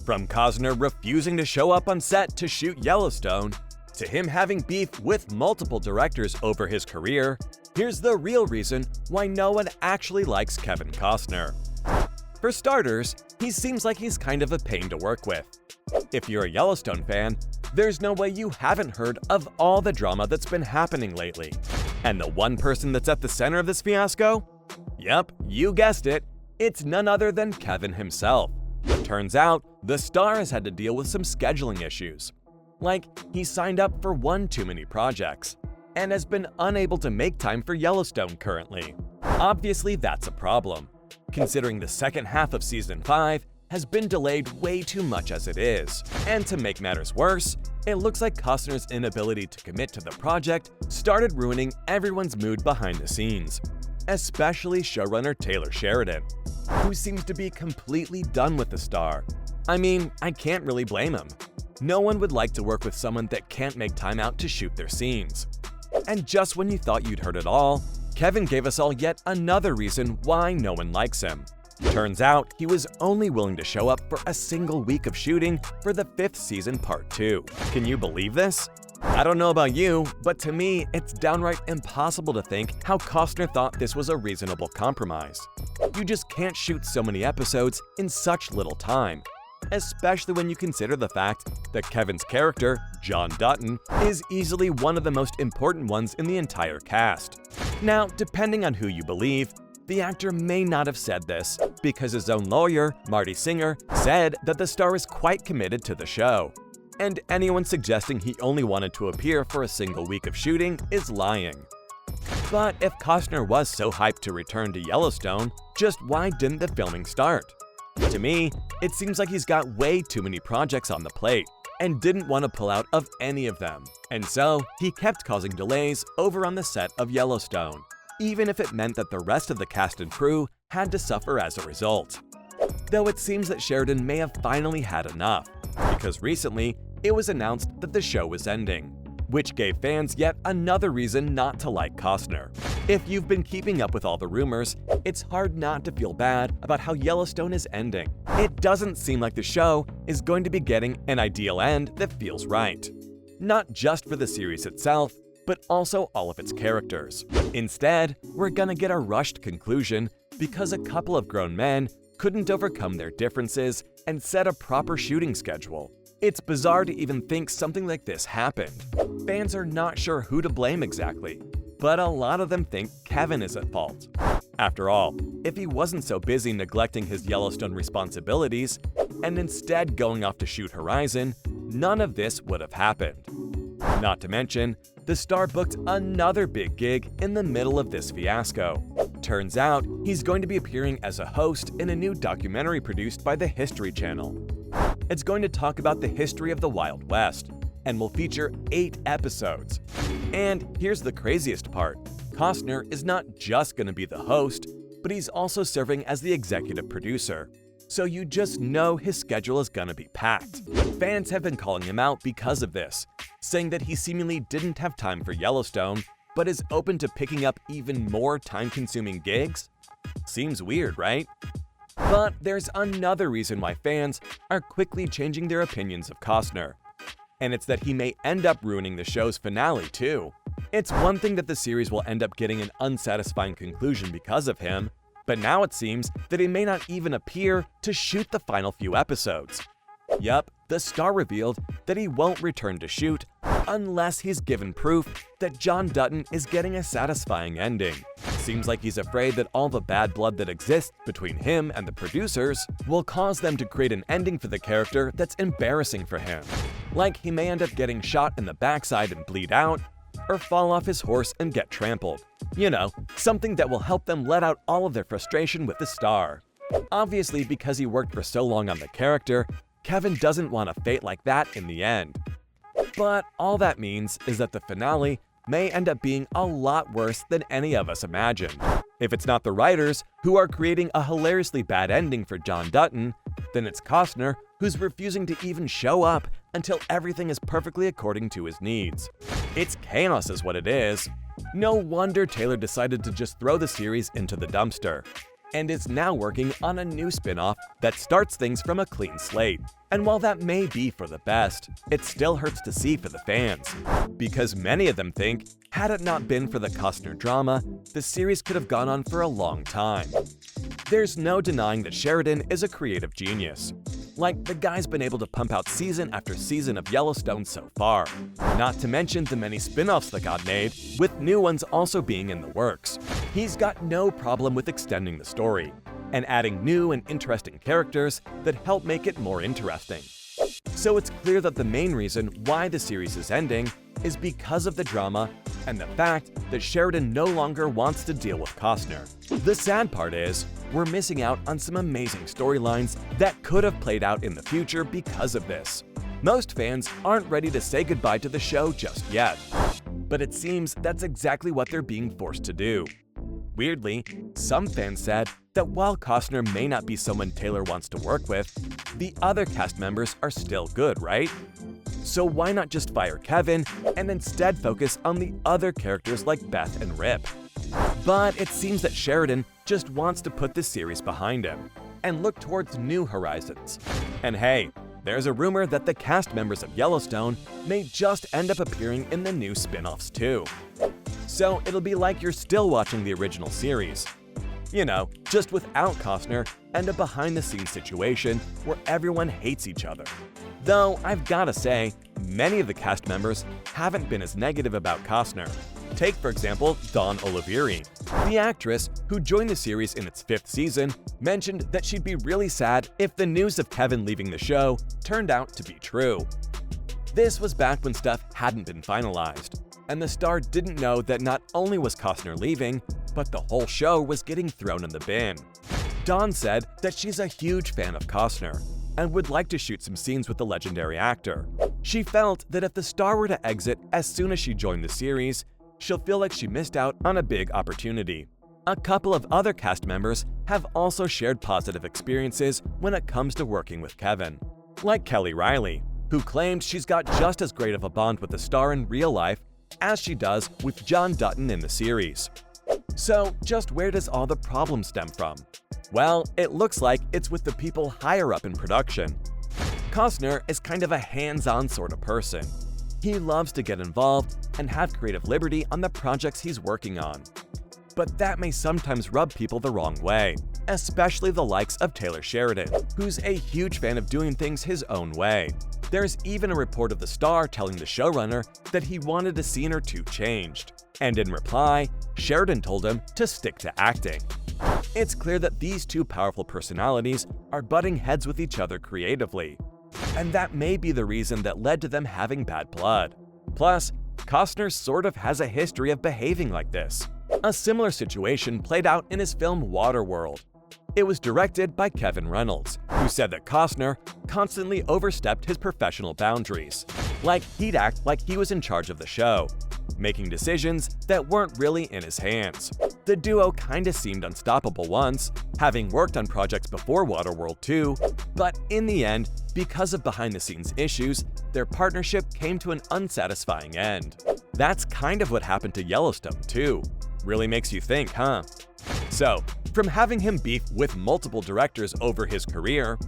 From Costner refusing to show up on set to shoot Yellowstone, to him having beef with multiple directors over his career, here's the real reason why no one actually likes Kevin Costner. For starters, he seems like he's kind of a pain to work with. If you're a Yellowstone fan, there's no way you haven't heard of all the drama that's been happening lately. And the one person that's at the center of this fiasco? Yep, you guessed it, it's none other than Kevin himself. Turns out, the star has had to deal with some scheduling issues. Like, he signed up for one too many projects, and has been unable to make time for Yellowstone currently. Obviously, that's a problem, considering the second half of Season 5 has been delayed way too much as it is. And to make matters worse, it looks like Costner's inability to commit to the project started ruining everyone's mood behind the scenes, especially showrunner Taylor Sheridan, who seems to be completely done with the star. I mean, I can't really blame him. No one would like to work with someone that can't make time out to shoot their scenes. And just when you thought you'd heard it all, Kevin gave us all yet another reason why no one likes him. Turns out, he was only willing to show up for a single week of shooting for the 5th season Part 2. Can you believe this? I don't know about you, but to me, it's downright impossible to think how Costner thought this was a reasonable compromise. You just can't shoot so many episodes in such little time, especially when you consider the fact that Kevin's character, John Dutton, is easily one of the most important ones in the entire cast. Now, depending on who you believe, the actor may not have said this, because his own lawyer, Marty Singer, said that the star is quite committed to the show. And anyone suggesting he only wanted to appear for a single week of shooting is lying. But if Costner was so hyped to return to Yellowstone, just why didn't the filming start? To me, it seems like he's got way too many projects on the plate, and didn't want to pull out of any of them. And so, he kept causing delays over on the set of Yellowstone, even if it meant that the rest of the cast and crew had to suffer as a result. Though it seems that Sheridan may have finally had enough, because recently, it was announced that the show was ending, which gave fans yet another reason not to like Costner. If you've been keeping up with all the rumors, it's hard not to feel bad about how Yellowstone is ending. It doesn't seem like the show is going to be getting an ideal end that feels right. Not just for the series itself, but also all of its characters. Instead, we're gonna get a rushed conclusion because a couple of grown men couldn't overcome their differences and set a proper shooting schedule. It's bizarre to even think something like this happened. Fans are not sure who to blame exactly, but a lot of them think Kevin is at fault. After all, if he wasn't so busy neglecting his Yellowstone responsibilities and instead going off to shoot Horizon, none of this would have happened. Not to mention, the star booked another big gig in the middle of this fiasco. Turns out, he's going to be appearing as a host in a new documentary produced by the History Channel. It's going to talk about the history of the Wild West, and will feature 8 episodes. And here's the craziest part. Costner is not just going to be the host, but he's also serving as the executive producer. So you just know his schedule is going to be packed. Fans have been calling him out because of this, saying that he seemingly didn't have time for Yellowstone, but is open to picking up even more time-consuming gigs? Seems weird, right? But there's another reason why fans are quickly changing their opinions of Costner. And it's that he may end up ruining the show's finale too. It's one thing that the series will end up getting an unsatisfying conclusion because of him, but now it seems that he may not even appear to shoot the final few episodes. Yup, the star revealed that he won't return to shoot unless he's given proof that John Dutton is getting a satisfying ending. Seems like he's afraid that all the bad blood that exists between him and the producers will cause them to create an ending for the character that's embarrassing for him. Like he may end up getting shot in the backside and bleed out, or fall off his horse and get trampled. You know, something that will help them let out all of their frustration with the star. Obviously, because he worked for so long on the character, Kevin doesn't want a fate like that in the end. But all that means is that the finale may end up being a lot worse than any of us imagined. If it's not the writers who are creating a hilariously bad ending for John Dutton, then it's Costner who's refusing to even show up until everything is perfectly according to his needs. It's chaos is what it is. No wonder Taylor decided to just throw the series into the dumpster. and is now working on a new spin-off that starts things from a clean slate. And while that may be for the best, it still hurts to see for the fans, because many of them think, had it not been for the Costner drama, the series could have gone on for a long time. There's no denying that Sheridan is a creative genius. Like, the guy's been able to pump out season after season of Yellowstone so far. Not to mention the many spin-offs that got made, with new ones also being in the works. He's got no problem with extending the story, and adding new and interesting characters that help make it more interesting. So it's clear that the main reason why the series is ending is because of the drama and the fact that Sheridan no longer wants to deal with Costner. The sad part is, we're missing out on some amazing storylines that could have played out in the future because of this. Most fans aren't ready to say goodbye to the show just yet, but it seems that's exactly what they're being forced to do. Weirdly, some fans said that while Costner may not be someone Taylor wants to work with, the other cast members are still good, right? So why not just fire Kevin and instead focus on the other characters like Beth and Rip? But it seems that Sheridan just wants to put this series behind him and look towards new horizons. And hey, there's a rumor that the cast members of Yellowstone may just end up appearing in the new spin-offs too. So it'll be like you're still watching the original series. You know, just without Costner and a behind-the-scenes situation where everyone hates each other. Though I've gotta say, many of the cast members haven't been as negative about Costner. Take, for example, Dawn Oliveri. The actress, who joined the series in its 5th season, mentioned that she'd be really sad if the news of Kevin leaving the show turned out to be true. This was back when stuff hadn't been finalized, and the star didn't know that not only was Costner leaving, but the whole show was getting thrown in the bin. Dawn said that she's a huge fan of Costner and would like to shoot some scenes with the legendary actor. She felt that if the star were to exit as soon as she joined the series, she'll feel like she missed out on a big opportunity. A couple of other cast members have also shared positive experiences when it comes to working with Kevin, like Kelly Riley, who claimed she's got just as great of a bond with the star in real life as she does with John Dutton in the series. So just where does all the problem stem from? Well, it looks like it's with the people higher up in production. Costner is kind of a hands-on sort of person. He loves to get involved and have creative liberty on the projects he's working on. But that may sometimes rub people the wrong way, especially the likes of Taylor Sheridan, who's a huge fan of doing things his own way. There's even a report of the star telling the showrunner that he wanted a scene or two changed, and in reply, Sheridan told him to stick to acting. It's clear that these two powerful personalities are butting heads with each other creatively, and that may be the reason that led to them having bad blood. Plus, Costner sort of has a history of behaving like this. A similar situation played out in his film Waterworld. It was directed by Kevin Reynolds, who said that Costner constantly overstepped his professional boundaries. Like, he'd act like he was in charge of the show, making decisions that weren't really in his hands. The duo kinda seemed unstoppable once, having worked on projects before Waterworld 2, but in the end, because of behind-the-scenes issues, their partnership came to an unsatisfying end. That's kind of what happened to Yellowstone too. Really makes you think, huh? So, from having him beef with multiple directors over his career,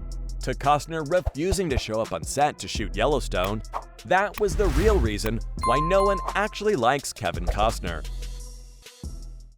to Costner refusing to show up on set to shoot Yellowstone, that was the real reason why no one actually likes Kevin Costner.